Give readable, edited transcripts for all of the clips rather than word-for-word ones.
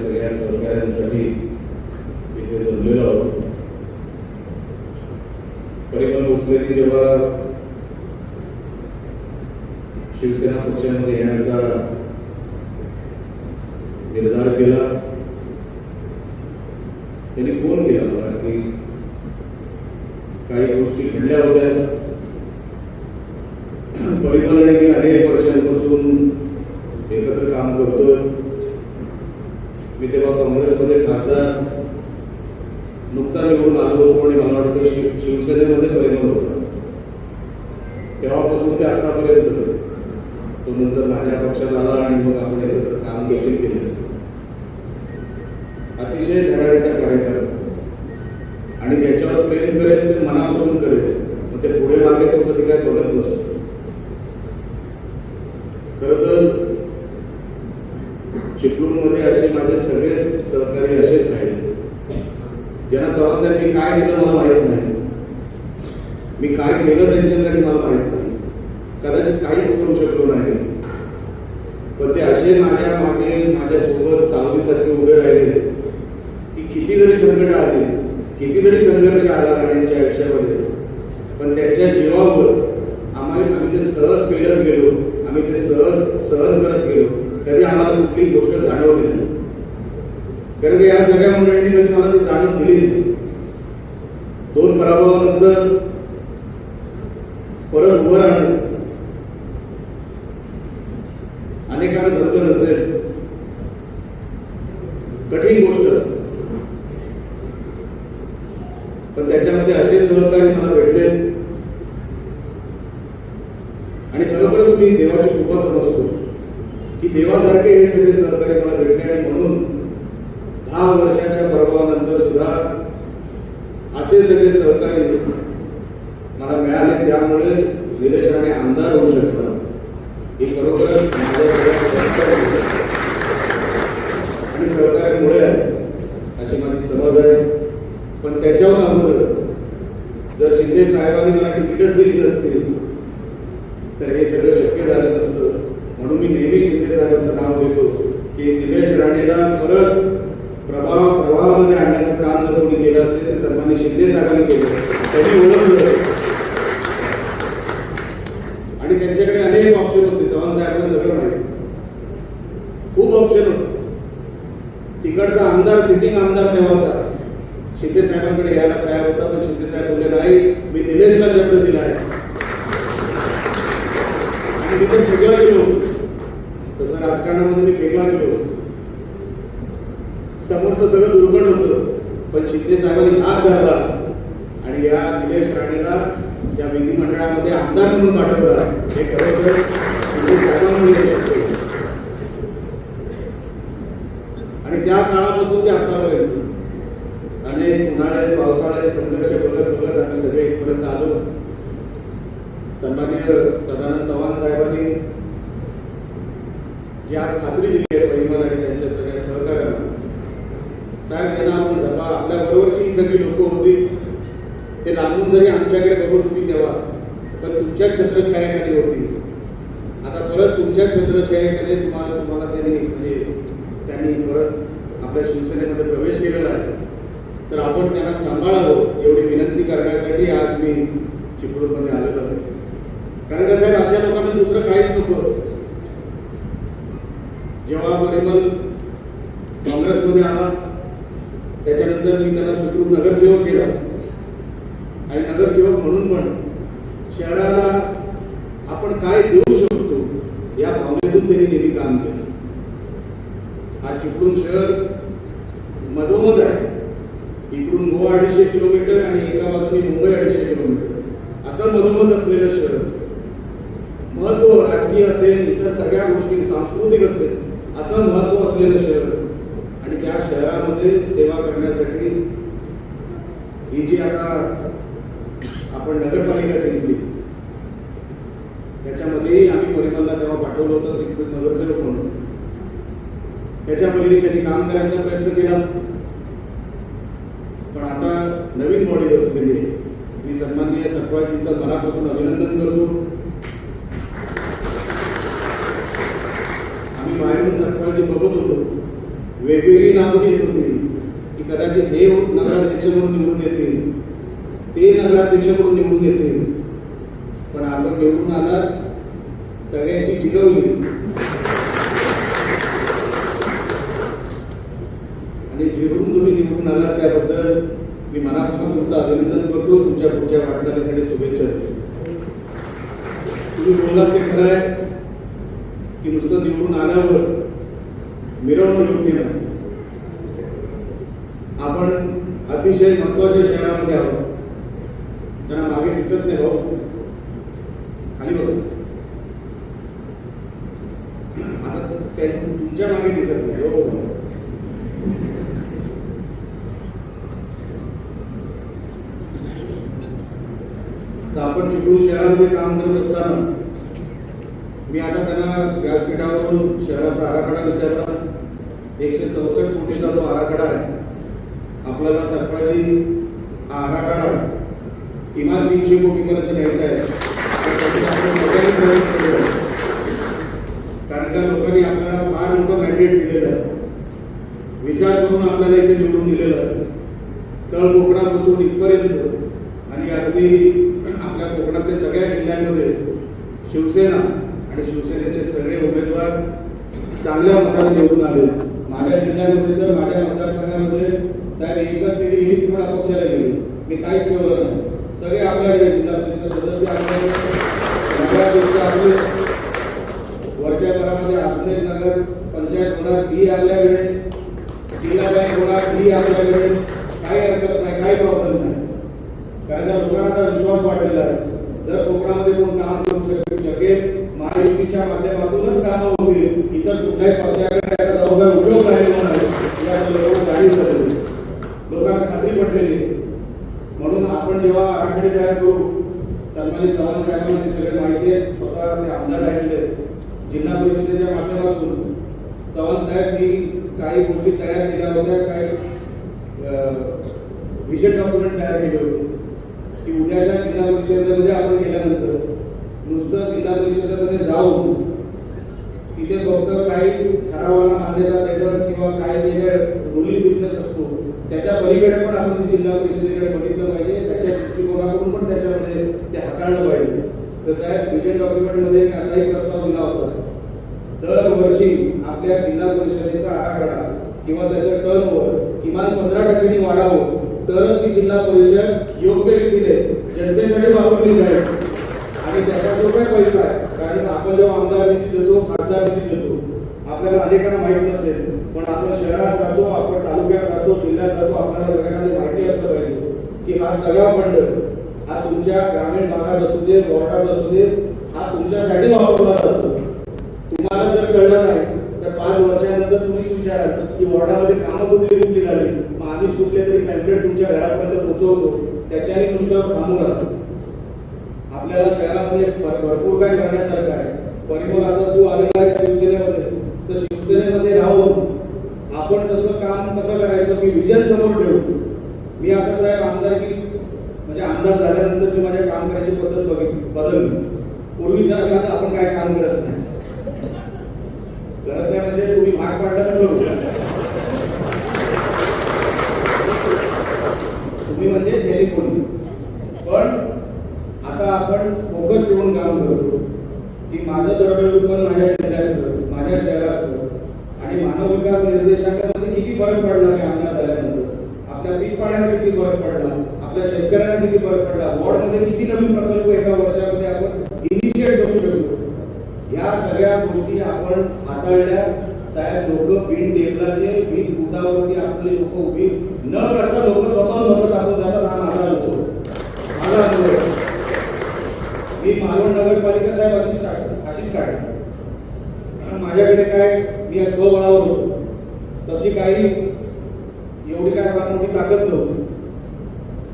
सगळ्या सहकाऱ्यांसाठी इथे जमलेलो आहोत. परिमल भोसलेंनी जेव्हा शिवसेना पक्षामध्ये येण्याचा निर्धार केला, त्यांनी फोन केला मला की काही गोष्टी घडल्या होत्या. परिमल आणि मी अनेक वर्षांपासून एकत्र काम करतोय. मी तेव्हा काँग्रेसमध्ये खासदार नुकता निवडून आलो होतो आणि मला वाटतं शिवसेनेमध्ये परिमल होता. तेव्हापासून ते आतापर्यंत तो नंतर माझ्या पक्षात आला आणि मग आपण एकत्र काम देखील केले. अतिशय धडाडीचा कार्यकर्ता आणि ज्याच्यावर प्रेम करेल ते मनापासून करेल. मग ते पुढे मागे तो कधी काय बघत नसतो. खरं तर चिपळूणमध्ये असे माझे सगळे सहकारी असेच राहिले ज्यांना चव्हाणसाहेब मी काय केलं मला माहीत नाही, मी काय केलं त्यांच्यासाठी मला माहीत नाही, कदाचित काहीच करू शकलो नाही, पण ते असे माझ्या मागे माझ्यासोबत सावलीसारखे उभे राहिले की किती जरी संकट आली, किती जरी संघर्ष आला गाड्यांच्या आयुष्यामध्ये, पण त्यांच्या जीवावर आम्ही ते सहज पेलत गेलो, आम्ही ते सहन करत गेलो. कधी आम्हाला कुठलीही गोष्ट जाणवली नाही, कारण की या सगळ्या मंडळींनी कधी मला ती जाणून दिली नाही. 2 पराभवानंतर परत उभं राहणं अनेकांना जमलं नसेल, कठीण गोष्ट असते, पण त्याच्यामध्ये असे सहकारी मला भेटले आणि खरोखरच मी देवाची कृपा समजतो की देवासारखे हे सगळे सहकारी मला भेटले. आणि म्हणून 10 वर्षाच्या प्रभावानंतर सुद्धा असे सगळे सहकारी मला मिळाले. त्यामुळे निलेश राणे आमदार होऊ शकतात ही खरोखरच आणि सहकार्यामुळे आहे अशी माझी समज आहे. पण त्याच्यावर अगोदर जर शिंदे साहेबांनी मला तिकीटच दिली नसती तर हे सगळं शक्य झालं नसतं. म्हणून मी नेहमी शिंदे साहेबांचं नाव देतो की निलेश राणेला परत प्रवाहामध्ये आणण्याचं काम जर कोणी केलं असेल तर सन्माननीय शिंदे साहेबांनी केलं, त्यांनी ओळखलं. आणि त्यांच्याकडे अनेक ऑप्शन होते. चव्हाण साहेबांना सगळं माहिती, खूप ऑप्शन होते. तिकडचा आमदार सिटिंग आमदार तेव्हाचा शिंदे साहेबांकडे यायला तयार होता, पण शिंदे साहेब बोलले नाही, मी निलेशला शब्द दिला आहे. आणि तिथे फेकला गेलो, तसं राजकारणामध्ये मी फेकला गेलो. समोरचं सगळं दुर्घट होतं, पण शिंदे साहेबांनी हात धरला आणि या निलेश राणेला या विधिमंडळामध्ये आमदार म्हणून पाठवला. हे खरोखर शिंदे साहेबांमुळे शक्य. आणि त्या काळापासून ते आतापर्यंत अनेक उन्हाळ्यात पावसाळ्यात संघर्ष बघत बघत आम्ही सगळे इथपर्यंत आलो. सन्माननीय सदानंद चव्हाण साहेबांनी जी आज खात्री दिली आहे परिमल आणि त्यांच्या सगळ्या सहकार्यांना, साहेब त्यांना आपण जपा. आपल्या बरोबरची ही सगळी लोक होती, ते लांबून जरी आमच्याकडे बघत होती तेव्हा, पण तुमच्या छत्रछायेखाली होती. आता परत तुमच्या छत्रछायेखाली तुम्हाला त्यांनी परत आपल्या शिवसेनेमध्ये प्रवेश केलेला आहे, तर आपण त्यांना सांभाळावं एवढी विनंती करण्यासाठी आज मी चिपळूणमध्ये आलेलो आहे. कारण का साहेब, अशा लोकांना दुसरं काहीच नको असतं. जेव्हा परिमल काँग्रेसमध्ये आला त्याच्यानंतर मी त्यांना सुखरूप नगरसेवक केला आणि नगरसेवक म्हणून पण शहराला आपण काय देऊ शकतो या भावनेतून त्यांनी नेहमी काम केलं. आज चिपळूण शहर मधोमध आहे. इकडून गोवा 250 किलोमीटर आणि एका बाजूने मुंबई 250 किलोमीटर असं मधोमध असलेलं शहर. महत्व राजकीय असेल, इतर सगळ्या गोष्टी सांस्कृतिक असेल, असं महत्व असलेलं शहर. आणि त्या शहरामध्ये सेवा करण्यासाठी ही जी आता आपण नगरपालिका जिंकली त्याच्यामध्येही आम्ही परिमलला तेव्हा पाठवलं होतं सिक्युरिटी नगरसेवक म्हणून. त्याच्या पलीकडे त्यांनी काम करायचा प्रयत्न केला, पण आता नवीन बॉडी बसलेली आहे. मी सन्माननीय सकपाळजींचं मनापासून अभिनंदन करतो. आम्ही बाहेरून सकपाळजी बघत होतो वेगवेगळी नावं येत होती की कदाचित हे नगराध्यक्ष म्हणून निवडून येतील, ते नगराध्यक्ष म्हणून निवडून येतील, पण आपण निवडून आला सगळ्यांची जिरवली आणि जिरून तुम्ही निवडून आला त्याबद्दल मी मनापासून तुमचं अभिनंदन करतो. तुमच्या पुढच्या वाटचालीसाठी शुभेच्छा देतो. तुम्ही बोललात ते खरं आहे की नुसतं निवडून आल्यावर मिरवणं योग्य नाही. आपण अतिशय महत्वाच्या शहरामध्ये आहोत. त्यांना मागे दिसत नाही भाऊ, खाली बस. आता तुमच्या मागे दिसत नाही हो. तर आपण चिपळूण शहरामध्ये काम करत असताना मी आता त्यांना व्यासपीठावरून शहराचा आराखडा विचारला. 164 कोटीचा जो आराखडा आहे आपल्याला सरकारची हा आराखडा किमान 300 कोटीपर्यंत न्यायचा आहे. कारण का लोकांनी आपल्याला फार मोठं मॅन्डेट दिलेलं आहे, विचार करून आपल्याला इथे निवडून दिलेलं आहे. तळ कोकणापासून इथपर्यंत आणि अगदी आपल्या कोकणातल्या सगळ्या जिल्ह्यांमध्ये शिवसेना आणि शिवसेनेचे सगळे उमेदवार चांगल्या मताने निवडून आले. माझ्या जिल्ह्यामध्ये तर माझ्या मतदारसंघामध्ये साहेब एकच सीट गेली, तुम्हाला पक्षाला गेली, मी काहीच ठेवलं नाही. सगळे आपल्याकडे जिल्हा परिषद सदस्य आपले वर्षभरामध्ये आसने नगर पंचायत होणार ती आपल्याकडे, जिल्हा बँक होणार ती आपल्याकडे. काही हरकत नाही, काही प्रॉब्लेम नाही. कारण का लोकांना आता विश्वास वाढलेला आहे. जर कोकणामध्ये कोण काम करू शकेल, महायुतीच्या माध्यमातूनच कामं होतील, इतर कुठल्याही पक्षाकडे त्याचा जबाबदार उपयोग नाही होणार याची लोकांना जाणीव झालेली, लोकांना खात्री पटलेली. म्हणून आपण जेव्हा आराखडे तयार करू, सन्मानित चव्हाण साहेबांना ते सगळे माहिती आहे, स्वतः ते आमदार राहिले जिल्हा परिषदेच्या माध्यमातून. चव्हाण साहेब मी काही गोष्टी तयार केल्या होत्या, काही विजन डॉक्युमेंट तयार केले होते की उद्याच्या जिल्हा परिषदेमध्ये आपण गेल्यानंतर नुसतं जिल्हा परिषदेमध्ये जाऊन तिथे फक्त काही ठरावाला मान्यता देणं किंवा काय जे रुलिंग बिझनेस असतो त्याच्या पलीकडे पण आपण जिल्हा परिषदेकडे बघितलं पाहिजे, त्याच्या दृष्टिकोनातून पण त्याच्यामध्ये ते हाताळलं पाहिजे. तर साहेब विजन डॉक्युमेंटमध्ये मी असाही प्रस्ताव दिला होता, दरवर्षी आपल्या जिल्हा परिषदेचा आराखडा किंवा त्याचं टर्नओव्हर किमान 15% वाढावं, तरच ती जिल्हा परिषद योग्य रीतीने जनतेसाठी वापरली जाईल. आणि त्याचा जो काही पैसा आहे, कारण आपण जेव्हा आमदार निधी देतो, खासदार निधी देतो, आपल्याला अनेकांना माहीत नसेल, पण आपण शहरात राहतो, आपण तालुक्यात राहतो, जिल्ह्यात राहतो, आपल्याला सगळ्यांना माहिती असलं पाहिजे की हा सगळा फंड हा तुमच्या ग्रामीण भागात असू दे, वॉर्डात असू दे, हा तुमच्यासाठी वापरला जातो. तुम्हाला जर कळलं नाही तर 5 वर्षानंतर तुम्ही विचाराल की वॉर्डामध्ये कामं कुठली झाली, मग आम्हीच कुठले तरी पॅम्पलेट तुमच्या घरापर्यंत पोहोचवतो, त्याच्याने नुसतं थांबून राहतो. आपल्याला शहरामध्ये भरपूर काय करण्यासारखं आहे. परिमल आता तू आलेला आहे शिवसेनेमध्ये, तर शिवसेनेमध्ये राहून आपण तसं काम कसं करायचं मी विजन समोर ठेवतो. मी आता साहेब आमदारकी म्हणजे आमदार झाल्यानंतर मी माझ्या काम करायची पद्धत बदलली. पूर्वीसारखं आता आपण काय काम करत नाही म्हणजे तुम्ही भाग पाडला तर करू, तुम्ही म्हणजे टेलिफोन. पण आता आपण फोकस ठेवून काम करतो की माझं दरवेळी उत्पन्न माझ्या जिल्ह्यात, माझ्या शहरात आणि मानव विकास निर्देशांकामध्ये किती फरक पडला मी आमदार झाल्यानंतर, आपल्या पीक पाण्याला किती फरक पडला, आपल्या शेतकऱ्यांना किती फरक पडला, वॉर्डमध्ये किती नवीन प्रकल्प एका वर्षामध्ये आपण इनिशिएट करू शकतो. या सगळ्या गोष्टी आपण हाताळल्या. साहेब लोक पिन टेबलाचे पिन बुटावरती आपले लोक उभी न करता लोक स्वतः मतं टाकून जातात. हा माझा अनुभव, माझा अनुभव. मी मालवण नगरपालिका साहेब अशीच काढली. माझ्याकडे काय मी स्वबळावर होतो, तशी काही एवढी काय फार मोठी ताकद नव्हती.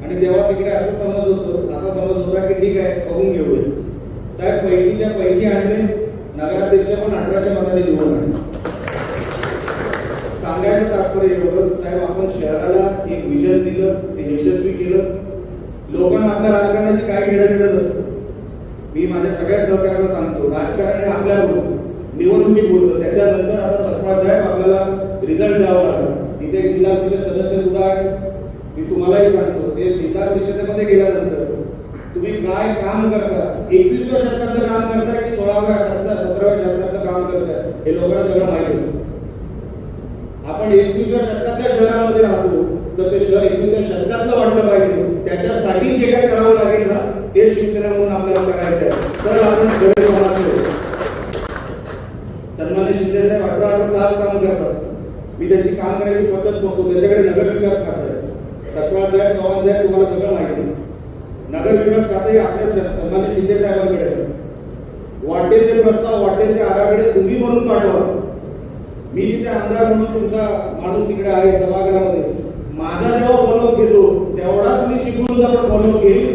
आणि तेव्हा तिकडे असा समज होता की ठीक आहे बघून घेऊया. साहेब पैकीच्या पैकी आणले, नगराध्यक्ष पण 1800 मतांनी निवडून आणले. सांगायचं तात्पर्य एवढं साहेब, आपण शहराला एक विजन दिलं, ते यशस्वी केलं. लोकांना आपल्या राजकारणाची काय घेणं देणं असतं. मी माझ्या सगळ्या सहकार्याला सांगतो, राजकारण हे आपल्यावर होतं, निवडणुकीत बोलतो. त्याच्यानंतर आता सरपंच साहेब आपल्याला रिझल्ट द्यावा लागला. इथे जिल्हा परिषद सदस्य सुद्धा आहेत. मी तुम्हालाही सांगतो ते जिल्हा परिषदेमध्ये गेल्यानंतर तुम्ही काय काम करता, 21व्या शतकातलं काम करताय की 16व्या शतकात 17व्या शतकातलं काम करताय हे लोकांना सगळं माहिती असतं. आपण 21व्या शतकातल्या शहरामध्ये राहतो तर ते शहर 21व्या शतकातलं वाटलं पाहिजे. त्याच्यासाठी जे काय करावं लागेल ना ते शिवसेना म्हणून आपल्याला करायचं आहे. तर आपण सगळे समाज सन्मान्य शिंदे साहेब 18 तास काम करतात. मी त्यांची काम करायची पद्धत बघतो. त्यांच्याकडे नगर विकास खातं आहे. सतपाल साहेब, चव्हाण साहेब तुम्हाला सगळं माहिती आहे. नगर विकास खाते आपल्या सन्मान्य शिंदे साहेबांकडे आहे. वाटेल ते प्रस्ताव, वाटेल ते आराखडे तुम्ही म्हणून पाठवा. मी तिथे आमदार म्हणून तुमचा माणूस तिकडे आहे सभागृहामध्ये. माझा जेव्हा फॉलो घेतो तेवढाच मी चिपळूणचा पण फॉलो घेईल.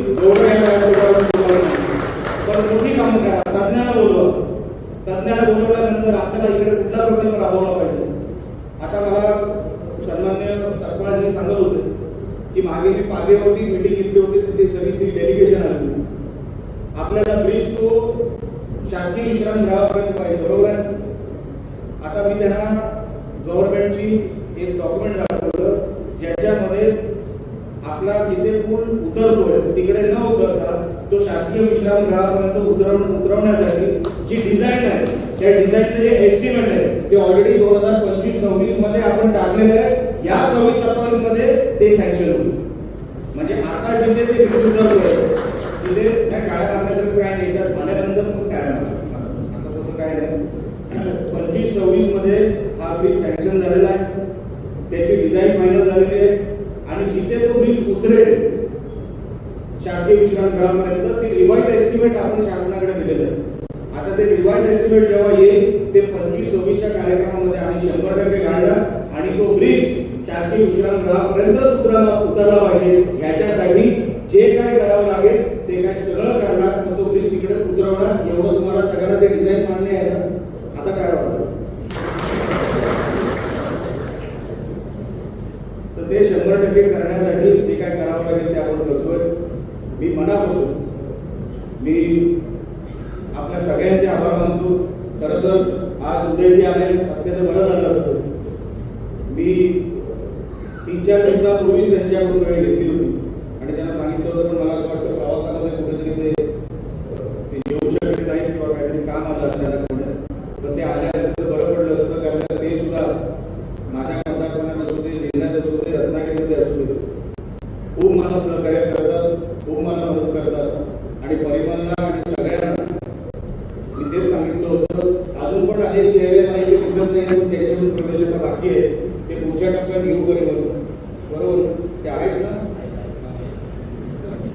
पण मोठी कामं करा, तज्ञांना बोलवा. तज्ञांना बोलवल्यानंतर आपल्याला इकडे कुठला प्रकल्प राबवला पाहिजे. आता मला सन्मान्य सरपंचजी सांगत होते की मागे मी पागेवरती मीटिंग घेतली होती तर ती सगळी ती डेलिगेशन आली. आपल्याला ब्रिज तो शासकीय विश्रामगृहापर्यंत पाहिजे, बरोबर आहे. आता मी त्यांना गव्हर्नमेंटची एक डॉक्युमेंट दाखवलं ज्याच्यामध्ये आपला जिथे पूल उतरतोय तिकडे न उतरता तो शासकीय विश्रामगृहापर्यंत उतरवण्यासाठी जी डिझाईन आहे त्या डिझाईनचे जे एस्टिमेट आहे ते ऑलरेडी 2025-26 मध्ये आपण टाकलेलं आहे. या 26-27 मध्ये ते सँक्शन होईल. म्हणजे आता जिथे ते ब्रिज उतरतोय तिथे काय काळ्या मारण्यासारखं काय नाही. त्यात झाल्यानंतर पण काय आता तसं काय नाही. 25-26 मध्ये हा ब्रिज सँक्शन झालेला आहे. त्याची डिझाईन फायनल झालेली आहे आणि जिथे तो ब्रिज उतरेल शासकीय विश्रामगृहापर्यंत ते रिवाइज एस्टिमेट आपण शासनाकडे दिलेलं आहे. आता ते रिवाइज एस्टिमेट जेव्हा येईल ते 25-26च्या कार्यक्रमामध्ये आम्ही 100% काढणार आणि तो ब्रिज शासकीय विश्रामगृहापर्यंत उतरला पाहिजे. ह्याच्यासाठी जे काय करावं लागेल ते काय सगळं करणार. तर तो ब्रिज तिकडे उतरवणार. एवढं तुम्हाला सगळ्यांना ते डिझाईन मान्य आहे ना. आता काय वाटतं तर ते 100% करण्यासाठी जे काय करावं लागेल ते आपण करतोय. मी मनापासून मी आपल्या सगळ्यांचे आभार मानतो. खरं तर आज उदयजी आले असते तर बरं झालं असतं. मी 3-4 दिवसापूर्वी त्यांच्याकडून वेळ घेतली होती आणि त्यांना सांगितलं होतं पण मला असं वाटतं प्रवासामध्ये कुठेतरी ते येऊ शकले नाही किंवा काहीतरी काम आलं अचानकपणे. पण ते आले असते तर बरं पडलं असतं. कारण ते सुद्धा माझ्या मतदारसंघात असू दे, जिल्ह्यात असू दे, रत्नागिरीमध्ये असू दे खूप मला सहकार्य करतात, खूप मला मदत करतात आणि परिमलला आणि सगळ्यांना मी तेच सांगितलं होतं. अजून पण अनेक चेहरे नाही ते दिसत नाही पण त्यांच्याकडून प्रवेश आता बाकी आहे. ते पुढच्या टप्प्यात घेऊ परिमल, बरोबर ते आहेत ना.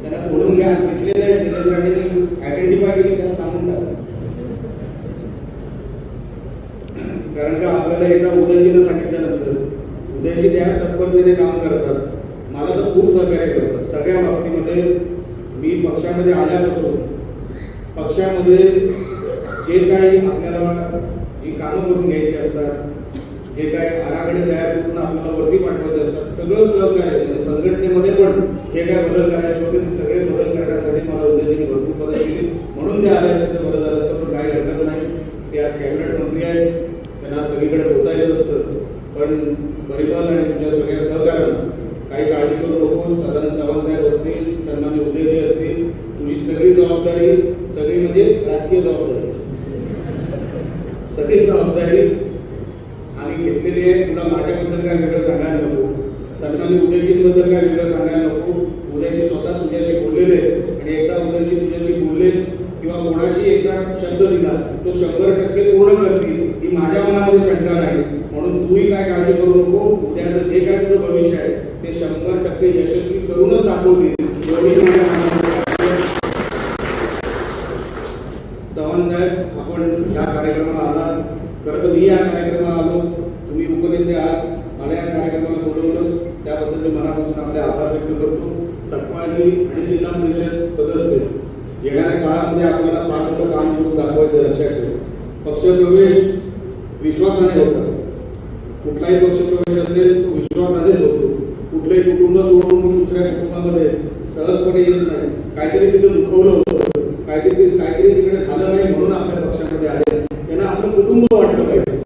त्यांना तोडून घ्या दिसलेले आहे दिनेश आयडेंटिफाय केले त्यांना सांगून टाका. कारण का आपल्याला एकदा उदयजीला सांगितलं नसतं. उदयजी त्या तत्परतेने काम करतात. मला तर खूप सहकार्य करतात सगळ्या बाबतीमध्ये. मी पक्षामध्ये आल्यापासून पक्षामध्ये जे काही आपल्याला जी कामं करून घ्यायची असतात, जे काही आराखडे तयार करून आपल्याला वरती पाठवायचे असतात, सगळं सहकार्य म्हणजे संघटनेमध्ये पण जे काय बदल करायचे होते ते सगळे बदल करण्यासाठी मला उदयजीने भरपूर मदत केली. म्हणून ते आले असते बरं झालं असतं. पण काही हरकत नाही. ते आज कॅबिनेट मंत्री आहेत, त्यांना सगळीकडे पोहोचायचं असतं. पण परिमल आणि तुमच्या सगळ्या सहकार्यांना काही काळजी करू नको. सदानंद चव्हाण साहेब असतील, सन्मान्य उदयजी असतील, तुझी सगळी जबाबदारी, सगळी म्हणजे राजकीय जबाबदारी, सगळी जबाबदारी आम्ही घेतलेली आहे. तुला माझ्याबद्दल काय वेगळं सांगायला नको, सन्मान्य उदयजींबद्दल काय वेगळं सांगायला नको. उदयजी स्वतः तुझ्याशी बोललेले आणि एकदा उदयजी तुझ्याशी बोलले किंवा कोणाशी एकदा शब्द दिला तो 100% पूर्ण करतील ही माझ्या मनामध्ये शंका नाही. म्हणून तूही काय काळजी करू नको. उद्याचं जे काय तुझं भविष्य आहे ते 100% यशस्वी करूनच दाखवतील. चव्हाण साहेब आपण या कार्यक्रमाला आला. खरं तर मी या कार्यक्रमाला आलो, तुम्ही उपनेते आहात, मला या कार्यक्रमाला बोलवलं त्याबद्दल मी मनापासून आपले आभार व्यक्त करतो. सतपाळजी आणि जिल्हा परिषद सदस्य येणाऱ्या काळामध्ये आपल्याला फार मोठं काम करून दाखवायचं. लक्षात ठेवा पक्षप्रवेश विश्वासाने होता. कुठलाही पक्षप्रवेश असेल तो विश्वासानेच होतो. कुठलंही कुटुंब सोडून दुसऱ्या कुटुंबामध्ये सहजपणे येत नाही. काहीतरी तिथे दुखवलं होतं, काहीतरी तिकडे झालं नाही म्हणून आपल्या पक्षामध्ये आले. त्यांना आपलं कुटुंब वाटलं पाहिजे.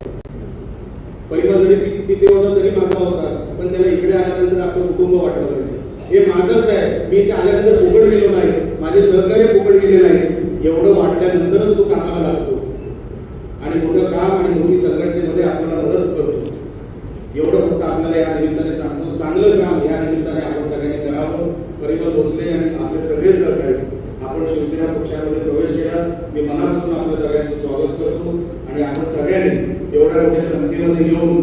परिवार जरी ती तिथे होता तरी माझा होता, पण त्याला इकडे आल्यानंतर आपलं कुटुंब वाटलं पाहिजे. हे माझंच आहे, मी इथे आल्यानंतर फुकट गेलो नाही, माझे सहकार्य फुकट गेले नाही, एवढं वाटल्यानंतरच तो कामाला लागतो आणि मोठं काम आणि मोठी संघटनेमध्ये आपल्याला मदत करतो. एवढं फक्त आपल्याला या निमित्ताने सांगतो, चांगलं काम या निमित्ताने आपण सगळ्यांनी करावं. परिमल भोसले आणि आपले सगळे सहकारी, आपण शिवसेना पक्षामध्ये प्रवेश केला, मी मनापासून आपल्या सगळ्यांचं स्वागत करतो आणि आपण सगळ्यांनी एवढ्या मोठ्या संख्येमध्ये येऊन